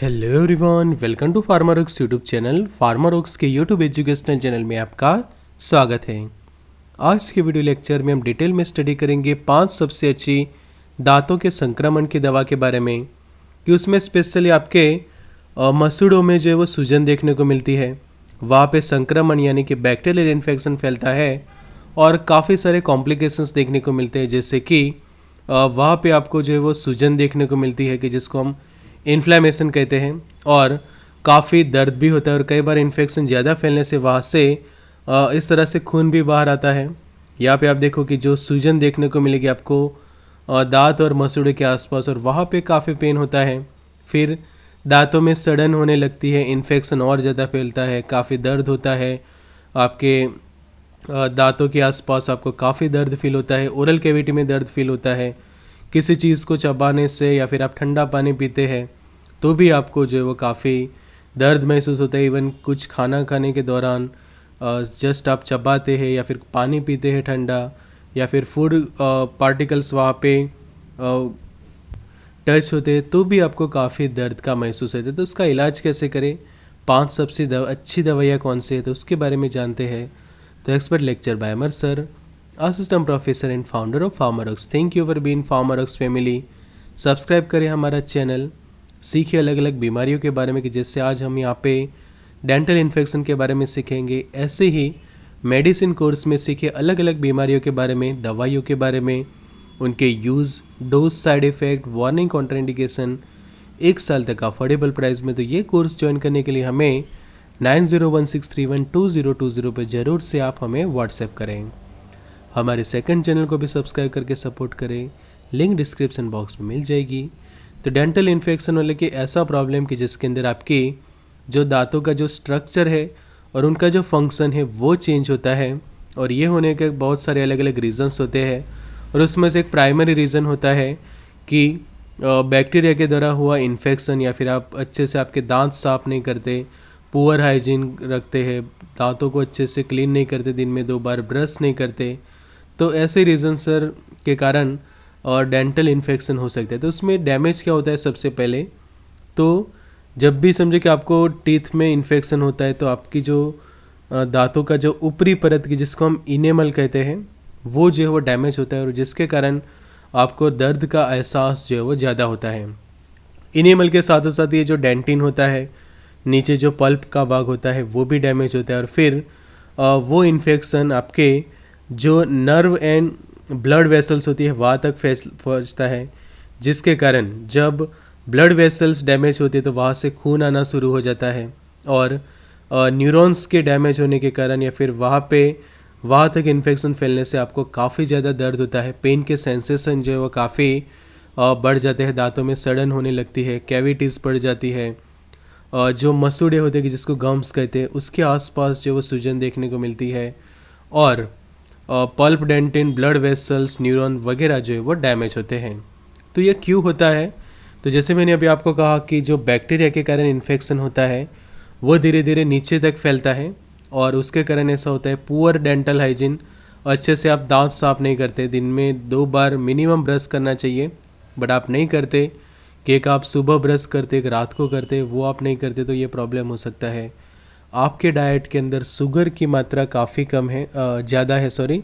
Hello everyone, welcome to Pharmarocks YouTube channel. Pharmarocks के YouTube educational channel में आपका स्वागत है। आज के वीडियो लेक्चर में हम डिटेल में स्टडी करेंगे 5 सबसे अच्छी दांतों के संक्रमण की दवा के बारे में, कि उसमें स्पेशली आपके मसूड़ों में जो है वो सूजन देखने को मिलती है, वहाँ पे संक्रमण यानी कि बैक्टीरियल इन्फेक्शन फैलता है और काफ़ी सारे कॉम्प्लिकेशंस देखने को मिलते हैं, जैसे कि वहाँ पे आपको जो है वो सूजन देखने को मिलती है कि जिसको हम इन्फ्लेमेशन कहते हैं, और काफ़ी दर्द भी होता है और कई बार इन्फेक्शन ज़्यादा फैलने से वहाँ से इस तरह से खून भी बाहर आता है। यहाँ पे आप देखो कि जो सूजन देखने को मिलेगी आपको दांत और मसूड़े के आसपास, और वहाँ पे काफ़ी पेन होता है। फिर दांतों में सड़न होने लगती है, इन्फेक्शन और ज़्यादा फैलता है, काफ़ी दर्द होता है आपके दांतों के आसपास, आपको काफ़ी दर्द फील होता है, ओरल कैविटी में दर्द फील होता है। किसी चीज़ को चबाने से या फिर आप ठंडा पानी पीते हैं तो भी आपको जो है वो काफ़ी दर्द महसूस होता है। इवन कुछ खाना खाने के दौरान जस्ट आप चबाते हैं या फिर पानी पीते हैं ठंडा, या फिर फूड पार्टिकल्स वहाँ पे टच होते हैं तो भी आपको काफ़ी दर्द का महसूस होता है। तो उसका इलाज कैसे करें, 5 सबसे अच्छी दवाइयाँ कौन सी है, तो उसके बारे में जानते हैं। तो expert lecture by Amar sir, assistant professor and founder of Pharmarocks. Thank you for being Pharmarocks family. Subscribe करें हमारा चैनल, सीखिए अलग अलग बीमारियों के बारे में, कि जैसे आज हम यहाँ पे डेंटल इन्फेक्शन के बारे में सीखेंगे, ऐसे ही मेडिसिन कोर्स में सीखिए अलग अलग बीमारियों के बारे में, दवाइयों के बारे में, उनके use, dose, side effect, warning, contraindication, 1 साल तक अफोर्डेबल प्राइस में। तो ये कोर्स ज्वाइन करने के लिए हमें 9016312020 पर ज़रूर से आप हमें व्हाट्सएप करें। हमारे सेकंड चैनल को भी सब्सक्राइब करके सपोर्ट करें, लिंक डिस्क्रिप्शन बॉक्स में मिल जाएगी। तो डेंटल इन्फेक्शन वाले की ऐसा प्रॉब्लम कि जिसके अंदर आपकी जो दांतों का जो स्ट्रक्चर है और उनका जो फंक्शन है वो चेंज होता है, और ये होने के बहुत सारे अलग अलग रीज़न्स होते हैं, और उसमें से एक प्राइमरी रीज़न होता है कि बैक्टीरिया के द्वारा हुआ इन्फेक्शन, या फिर आप अच्छे से आपके दांत साफ नहीं करते, पुअर हाइजीन रखते हैं, दांतों को अच्छे से क्लीन नहीं करते, दिन में 2 बार ब्रश नहीं करते, तो ऐसे रीज़न सर के कारण और डेंटल इन्फेक्शन हो सकता है। तो उसमें डैमेज क्या होता है, सबसे पहले तो जब भी समझे कि आपको टीथ में इन्फेक्शन होता है तो आपकी जो दांतों का जो ऊपरी परत की, जिसको हम इनेमल कहते हैं, वो जो है वो डैमेज होता है, और जिसके कारण आपको दर्द का एहसास जो है वो ज़्यादा होता है। इनेमल के साथ साथ ये जो डेंटिन होता है, नीचे जो पल्प का भाग होता है, वो भी डैमेज होता है, और फिर वो इन्फेक्शन आपके जो नर्व एंड ब्लड वेसल्स होती है वहाँ तक पहुँचता है, जिसके कारण जब ब्लड वेसल्स डैमेज होती है तो वहाँ से खून आना शुरू हो जाता है, और न्यूरॉन्स के डैमेज होने के कारण या फिर वहाँ तक इन्फेक्शन फैलने से आपको काफ़ी ज़्यादा दर्द होता है। पेन के सेंसेशन जो है वो काफ़ी बढ़ जाते हैं, दांतों में सड़न होने लगती है, कैविटीज़ बढ़ जाती है, जो मसूड़े होते हैं कि जिसको गम्स कहते हैं, उसके आसपास जो वो सूजन देखने को मिलती है, और pulp, dentin, blood vessels, neuron वगैरह जो है वो डैमेज होते हैं। तो ये क्यों होता है, तो जैसे मैंने अभी आपको कहा कि जो बैक्टीरिया के कारण इन्फेक्शन होता है वो धीरे धीरे नीचे तक फैलता है, और उसके कारण ऐसा होता है पुअर डेंटल हाइजीन, अच्छे से आप दांत साफ नहीं करते, दिन में 2 बार मिनिमम ब्रश करना चाहिए, बट आप नहीं करते, कि एक आप सुबह ब्रश करते, एक रात को करते, वो आप नहीं करते, तो ये प्रॉब्लम हो सकता है। आपके डाइट के अंदर शुगर की मात्रा काफ़ी कम है, ज़्यादा है, सॉरी,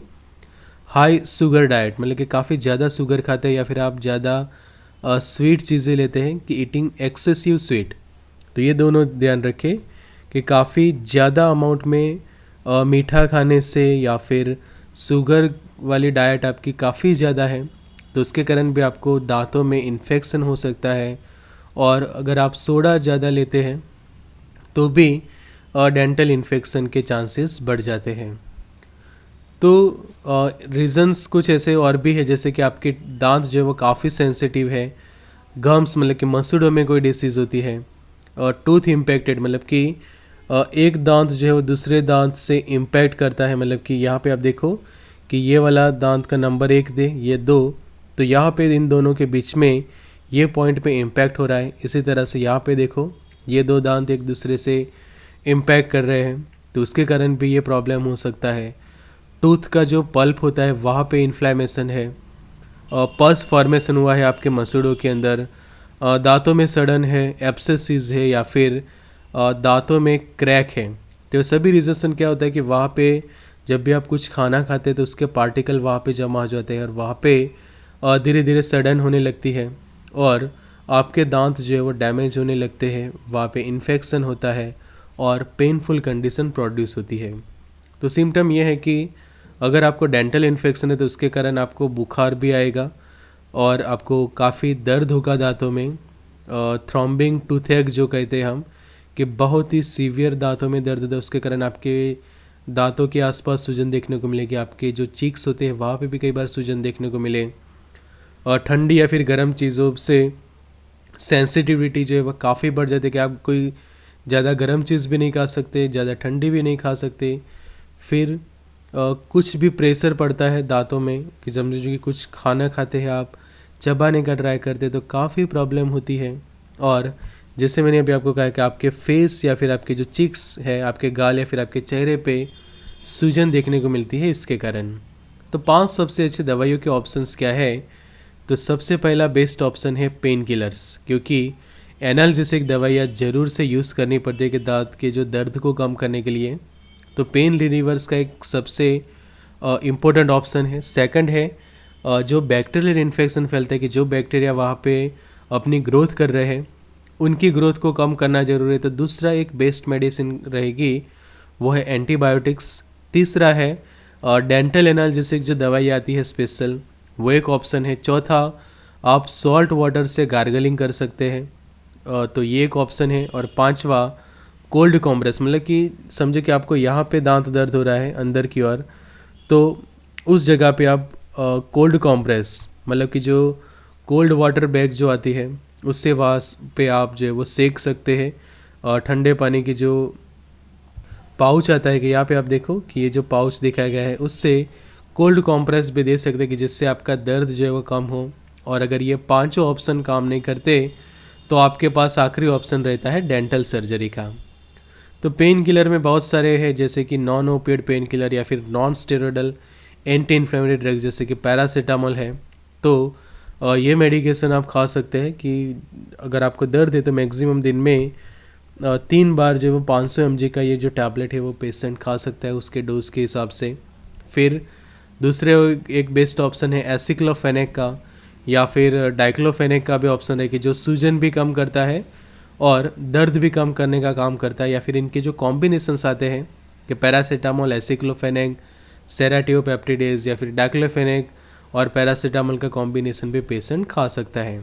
हाई शुगर डाइट, मतलब कि काफ़ी ज़्यादा शुगर खाते हैं, या फिर आप ज़्यादा स्वीट चीज़ें लेते हैं, कि ईटिंग एक्सेसिव स्वीट। तो ये दोनों ध्यान रखें कि काफ़ी ज़्यादा अमाउंट में मीठा खाने से, या फिर शुगर वाली डाइट आपकी काफ़ी ज़्यादा है, तो उसके कारण भी आपको दांतों में इन्फेक्शन हो सकता है। और अगर आप सोडा ज़्यादा लेते हैं तो भी डेंटल इन्फेक्शन के चांसेस बढ़ जाते हैं। तो रीज़न्स कुछ ऐसे और भी है, जैसे कि आपके दांत जो है वो काफ़ी सेंसिटिव है, गम्स मतलब कि मसूड़ों में कोई डिसीज़ होती है, और टूथ इम्पैक्टेड मतलब कि एक दांत जो है वो दूसरे दांत से इम्पैक्ट करता है, मतलब कि यहाँ पे आप देखो कि ये वाला दांत का नंबर 1 दे, ये 2, तो यहाँ पे इन दोनों के बीच में ये पॉइंट पे इम्पैक्ट हो रहा है। इसी तरह से यहाँ पे देखो ये 2 दांत एक दूसरे से इम्पैक्ट कर रहे हैं, तो उसके कारण भी ये प्रॉब्लम हो सकता है। टूथ का जो पल्प होता है वहाँ पे इन्फ्लेमेशन है, पस फॉर्मेशन हुआ है आपके मसूड़ों के अंदर, दांतों में सड़न है, एब्सेसिस है, या फिर दांतों में क्रैक है। तो सभी रीजन क्या होता है कि वहाँ पे जब भी आप कुछ खाना खाते हैं तो उसके पार्टिकल वहाँ पे जमा हो जाते हैं और वहाँ पे धीरे धीरे सड़न होने लगती है और आपके दांत जो है वो डैमेज होने लगते हैं, वहाँ पे इन्फेक्शन होता है और पेनफुल कंडीशन प्रोड्यूस होती है। तो सिम्टम ये है कि अगर आपको डेंटल इन्फेक्शन है तो उसके कारण आपको बुखार भी आएगा और आपको काफ़ी दर्द होगा दांतों में। थ्रॉम्बिंग टूथएक जो कहते हैं हम, कि बहुत ही सीवियर दांतों में दर्द है, उसके कारण आपके दांतों के आसपास सूजन देखने को मिलेगी, आपके जो चीक्स होते हैं वहाँ पे भी कई बार सूजन देखने को मिले। और ठंडी या फिर गर्म चीज़ों से सेंसिटिविटी जो है वह काफ़ी बढ़ जाती है कि आप कोई ज़्यादा गर्म चीज़ भी नहीं खा सकते, ज़्यादा ठंडी भी नहीं खा सकते। फिर कुछ भी प्रेशर पड़ता है दांतों में कि समझो कि कुछ खाना खाते हैं आप, चबाने का ट्राई करते तो काफ़ी प्रॉब्लम होती है। और जैसे मैंने अभी आपको कहा कि आपके फेस या फिर आपके जो चिक्स है, आपके गाल या फिर आपके चेहरे पे सूजन देखने को मिलती है इसके कारण। तो 5 सबसे अच्छी दवाइयों के ऑप्शंस क्या है? तो सबसे पहला बेस्ट ऑप्शन है पेन किलर्स, क्योंकि एनाल्जेसिक दवाइयाँ ज़रूर से यूज़ करनी पड़ती है कि दांत के जो दर्द को कम करने के लिए। तो पेन रिलीवर्स का एक सबसे इम्पोर्टेंट ऑप्शन है। सेकंड है जो बैक्टीरियल इन्फेक्शन फैलता है कि जो बैक्टीरिया वहाँ पे अपनी ग्रोथ कर रहे हैं उनकी ग्रोथ को कम करना जरूरी है। तो दूसरा एक बेस्ट मेडिसिन रहेगी वो है एंटीबायोटिक्स। तीसरा है डेंटल एनाल्जेसिक जो दवाई आती है स्पेशल, वो एक ऑप्शन है। चौथा, आप सॉल्ट वाटर से गार्गलिंग कर सकते हैं, तो ये एक ऑप्शन है। और पांचवा, कोल्ड कॉम्प्रेस, मतलब कि समझो कि आपको यहाँ पे दांत दर्द हो रहा है अंदर की ओर, तो उस जगह पे आप कोल्ड कॉम्प्रेस, मतलब कि जो कोल्ड वाटर बैग जो आती है उससे वहाँ पे आप जो है वो सेक सकते हैं। और ठंडे पानी की जो पाउच आता है कि यहाँ पे आप देखो कि ये जो पाउच दिखाया गया है उससे कोल्ड कॉम्प्रेस भी दे सकते हैं कि जिससे आपका दर्द जो है वो कम हो। और अगर ये पांचों ऑप्शन काम नहीं करते तो आपके पास आखिरी ऑप्शन रहता है डेंटल सर्जरी का। तो पेन किलर में बहुत सारे हैं, जैसे कि नॉन ओपिएड पेन किलर या फिर non steroidal anti inflammatory drugs जैसे कि पैरासीटामोल है। तो ये मेडिकेशन आप खा सकते हैं कि अगर आपको दर्द है तो मैक्सिमम दिन में 3 बार जो वो 500 mg का ये जो टैबलेट है वो पेशेंट खा सकता है उसके डोज के हिसाब से। फिर दूसरे एक बेस्ट ऑप्शन है एसिक्लोफेनेक का या फिर डाइक्लोफेनेक का भी ऑप्शन है कि जो सूजन भी कम करता है और दर्द भी कम करने का काम करता है। या फिर इनके जो कॉम्बिनेशंस आते हैं कि पैरासीटामोल, एसिक्लोफेनेक, सेराटियोपेप्टिडेज या फिर डाइक्लोफेनेक और पैरासीटामोल का कॉम्बिनेशन भी पेशेंट खा सकता है।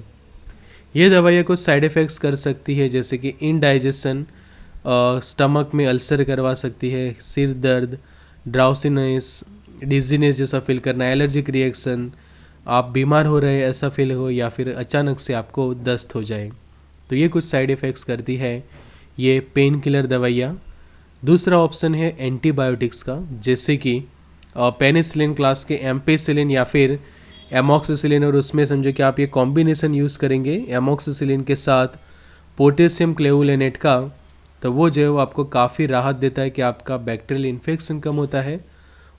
ये दवाइयाँ कुछ साइड इफ़ेक्ट्स कर सकती है जैसे कि इनडाइजेशन, स्टमक में अल्सर करवा सकती है, सिर दर्द, ड्राउसीनेस, डिजीनेस जैसा फील करना, एलर्जिक रिएक्शन, आप बीमार हो रहे ऐसा फील हो, या फिर अचानक से आपको दस्त हो जाए। तो ये कुछ साइड इफ़ेक्ट्स करती है ये पेन किलर दवाइयाँ। दूसरा ऑप्शन है एंटीबायोटिक्स का, जैसे कि पेनिसिलिन क्लास के एम्पेसिलिन या फिर एमॉक्सिसिलिन, और उसमें समझो कि आप ये कॉम्बिनेशन यूज़ करेंगे एमॉक्सिसिलिन के साथ पोटेशियम क्लेवुलेनेट का, तो वो जो है वो आपको काफ़ी राहत देता है कि आपका बैक्टीरियल इन्फेक्शन कम होता है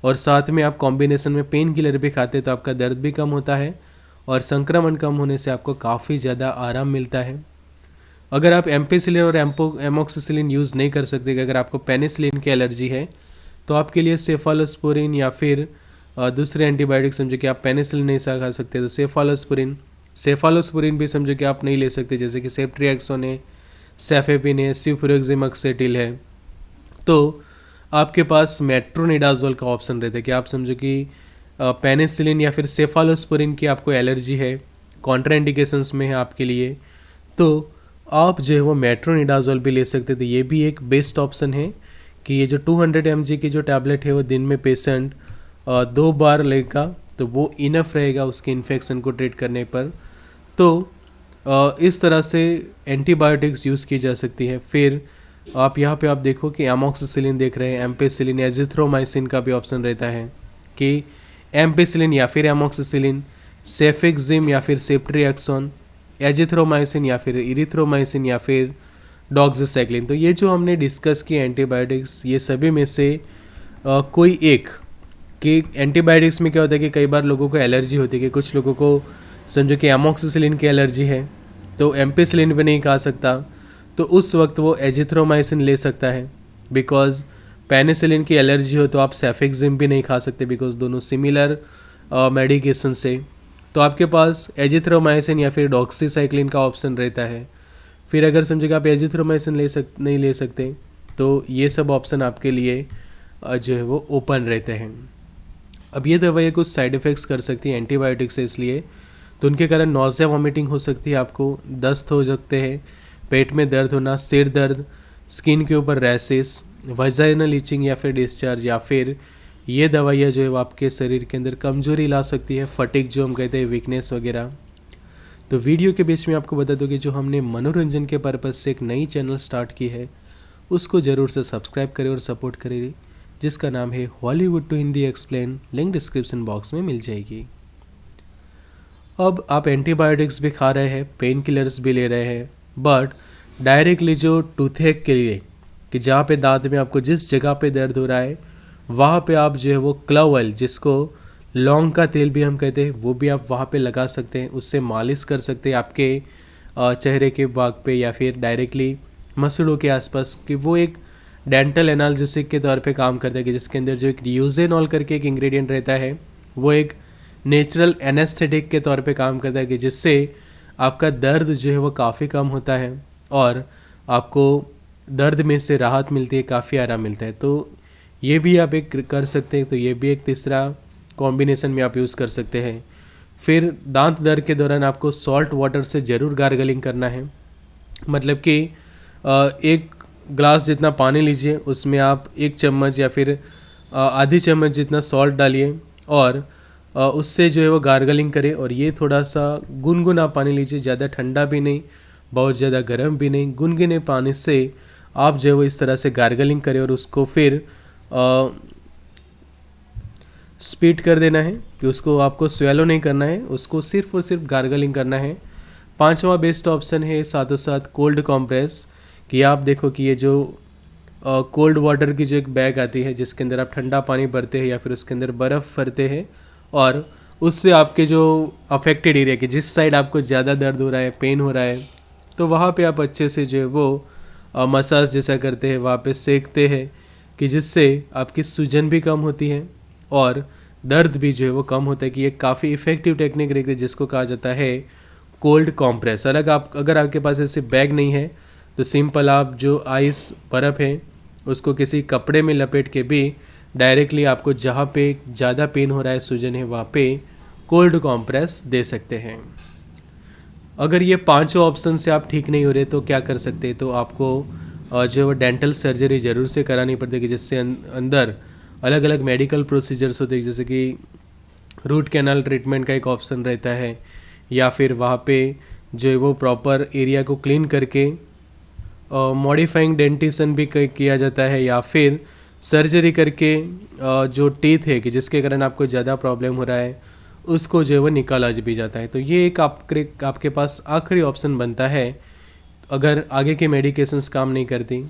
और साथ में आप कॉम्बिनेशन में पेन किलर भी खाते हैं तो आपका दर्द भी कम होता है और संक्रमण कम होने से आपको काफ़ी ज़्यादा आराम मिलता है। अगर आप एम्पेसिलिन और एमॉक्सिसिलिन यूज़ नहीं कर सकते, अगर आपको पेनिसिलिन की एलर्जी है तो आपके लिए सेफालोस्पोरिन या फिर दूसरे एंटीबायोटिक समझो कि आप पेनिसिलिन नहीं खा सकते तो सेफालोस्पोरिन भी समझो कि आप नहीं ले सकते, जैसे कि सेफ्ट्रिएक्सोन है, सेफेपिन है, सिफ्रोक्सिमेक्सेटिल है। तो आपके पास मेट्रोनिडाजोल का ऑप्शन रहता है कि आप समझो कि पेनिसिलिन या फिर सेफालोस्पोरिन की आपको एलर्जी है, कॉन्ट्राइंडिकेशंस में है आपके लिए, तो आप जो है वो मेट्रोनिडाजोल भी ले सकते थे। ये भी एक बेस्ट ऑप्शन है कि ये जो 200 mg की जो टैबलेट है वो दिन में पेशेंट 2 बार लेगा तो वो इनफ रहेगा उसके इन्फेक्शन को ट्रीट करने पर। तो इस तरह से एंटीबायोटिक्स यूज़ की जा सकती है। फिर आप यहाँ पे आप देखो कि एमॉक्सिसिलिन देख रहे हैं, एम्पेसिलिन, एजिथ्रोमाइसिन का भी ऑप्शन रहता है कि एम्पेसिलिन या फिर एमॉक्सिसिलिन, सेफेक्जिम या फिर सेफ्ट्रिएक्सोन, एजिथ्रोमाइसिन या फिर इरिथ्रोमाइसिन या फिर डॉक्सीसाइक्लिन। तो ये जो हमने डिस्कस किए एंटीबायोटिक्स, ये सभी में से कोई एक, कि एंटीबायोटिक्स में क्या होता है कि कई बार लोगों को एलर्जी होती है कि कुछ लोगों को समझो कि एमॉक्सिसिलिन की एलर्जी है, तो एम्पिसिलिन भी नहीं खा सकता, तो उस वक्त वो एजिथ्रोमाइसिन ले सकता है। बिकॉज पेनिसिलिन की एलर्जी हो तो आप सेफेक्सिम भी नहीं खा सकते, बिकॉज दोनों सिमिलर मेडिकेशन से। तो आपके पास एजिथ्रोमाइसिन या फिर डॉक्सीसाइक्लिन का ऑप्शन रहता है। फिर अगर समझे कि आप एजिथ्रोमाइसिन नहीं ले सकते, तो ये सब ऑप्शन आपके लिए जो है वो ओपन रहते हैं। अब ये दवाइयाँ कुछ साइड इफ़ेक्ट्स कर सकती हैं एंटीबायोटिक से, इसलिए तो उनके कारण नौजिया वॉमिटिंग हो सकती है, आपको दस्त हो सकते हैं, पेट में दर्द होना, सिर दर्द, स्किन के ऊपर रैसेस, वजाइनल ईचिंग या फिर डिस्चार्ज, या फिर ये दवाइयाँ जो है वो आपके शरीर के अंदर कमजोरी ला सकती है, फटिक जो हम कहते हैं, वीकनेस वगैरह। तो वीडियो के बीच में आपको बता दूँ कि जो हमने मनोरंजन के पर्पज़ से एक नई चैनल स्टार्ट की है, उसको ज़रूर से सब्सक्राइब करें और सपोर्ट करें, जिसका नाम है Hollywood to Hindi explain. Link description box में मिल जाएगी। अब आप एंटीबायोटिक्स भी खा रहे हैं, पेन किलर्स भी ले रहे हैं, बट डायरेक्टली जो टूथेक के लिए कि जहाँ पे दांत में आपको जिस जगह पे दर्द हो रहा है वहाँ पे आप जो है वो क्लव ऑयल, जिसको लौंग का तेल भी हम कहते हैं, वो भी आप वहाँ पे लगा सकते हैं, उससे मालिश कर सकते हैं आपके चेहरे के भाग पे या फिर डायरेक्टली मसूड़ों के आसपास, कि वो एक डेंटल एनाल्जेसिक के तौर पे काम करता है, कि जिसके अंदर जो एक यूजेनॉल करके एक इंग्रेडिएंट रहता है, वो एक नेचुरल एनेस्थेटिक के तौर पे काम करता है, कि जिससे आपका दर्द जो है वो काफ़ी कम होता है और आपको दर्द में से राहत मिलती है, काफ़ी आराम मिलता है। तो ये भी आप एक कर सकते हैं, तो ये भी एक तीसरा कॉम्बिनेशन में आप यूज़ कर सकते हैं। फिर दांत दर्द के दौरान आपको सॉल्ट वाटर से ज़रूर गार्गलिंग करना है, मतलब कि एक ग्लास जितना पानी लीजिए, उसमें आप 1 चम्मच या फिर आधी चम्मच जितना सॉल्ट डालिए और उससे जो है वो गार्गलिंग करें। और ये थोड़ा सा गुनगुना पानी लीजिए, ज़्यादा ठंडा भी नहीं, बहुत ज़्यादा गर्म भी नहीं, गुनगुने पानी से आप जो है वो इस तरह से गार्गलिंग करें और उसको फिर स्पीट कर देना है, कि उसको आपको स्वेलो नहीं करना है, उसको सिर्फ और सिर्फ गार्गलिंग करना है। 5वां बेस्ट ऑप्शन है साथों साथ कोल्ड कॉम्प्रेस, कि आप देखो कि ये जो कोल्ड वाटर की जो एक बैग आती है, जिसके अंदर आप ठंडा पानी भरते हैं या फिर उसके अंदर बर्फ़ भरते हैं, और उससे आपके जो अफेक्टेड एरिया की जिस साइड आपको ज़्यादा दर्द हो रहा है, पेन हो रहा है, तो वहाँ पे आप अच्छे से जो है वो मसाज जैसा करते हैं, वहाँ पे सेकते हैं, कि जिससे आपकी सूजन भी कम होती है और दर्द भी जो है वो कम होता है। कि ये काफ़ी इफ़ेक्टिव टेक्निक रहती है, जिसको कहा जाता है कोल्ड कॉम्प्रेस। अगर आपके पास ऐसे बैग नहीं है, तो सिंपल आप जो आइस बर्फ़ है उसको किसी कपड़े में लपेट के भी डायरेक्टली आपको जहाँ पे ज़्यादा पेन हो रहा है, सूजन है, वहाँ पे कोल्ड कॉम्प्रेस दे सकते हैं। अगर ये 5 ऑप्शन से आप ठीक नहीं हो रहे तो क्या कर सकते हैं, तो आपको जो है वो डेंटल सर्जरी ज़रूर से करानी पड़ेगी, जिससे अंदर अलग अलग मेडिकल प्रोसीजर्स होते हैं, जैसे कि रूट कैनाल ट्रीटमेंट का एक ऑप्शन रहता है, या फिर वहाँ पे जो है वो प्रॉपर एरिया को क्लीन करके मॉडिफाइंग डेंटिशन भी किया जाता है, या फिर सर्जरी करके जो टीथ है कि जिसके कारण आपको ज़्यादा प्रॉब्लम हो रहा है, उसको जो है वो निकाला भी जाता है। तो ये एक आपके पास आखिरी ऑप्शन बनता है अगर आगे के मेडिकेशंस काम नहीं करती।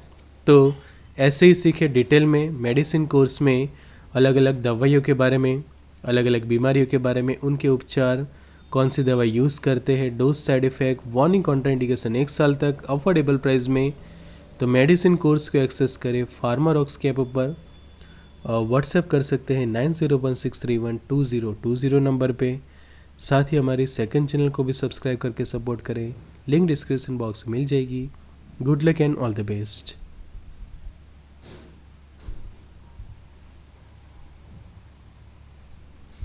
तो ऐसे ही सीखे डिटेल में मेडिसिन कोर्स में अलग अलग दवाइयों के बारे में, अलग अलग बीमारियों के बारे में, उनके उपचार, कौन सी दवाई यूज़ करते हैं, dose, side effect, warning, contraindication, 1 साल तक अफोर्डेबल प्राइस में। तो मेडिसिन कोर्स को एक्सेस करें फार्मारॉक्स के ऐप पर, व्हाट्सएप कर सकते हैं 9016312020 नंबर पे। साथ ही हमारी सेकंड चैनल को भी सब्सक्राइब करके सपोर्ट करें, लिंक डिस्क्रिप्शन बॉक्स में मिल जाएगी। Good luck and all the best.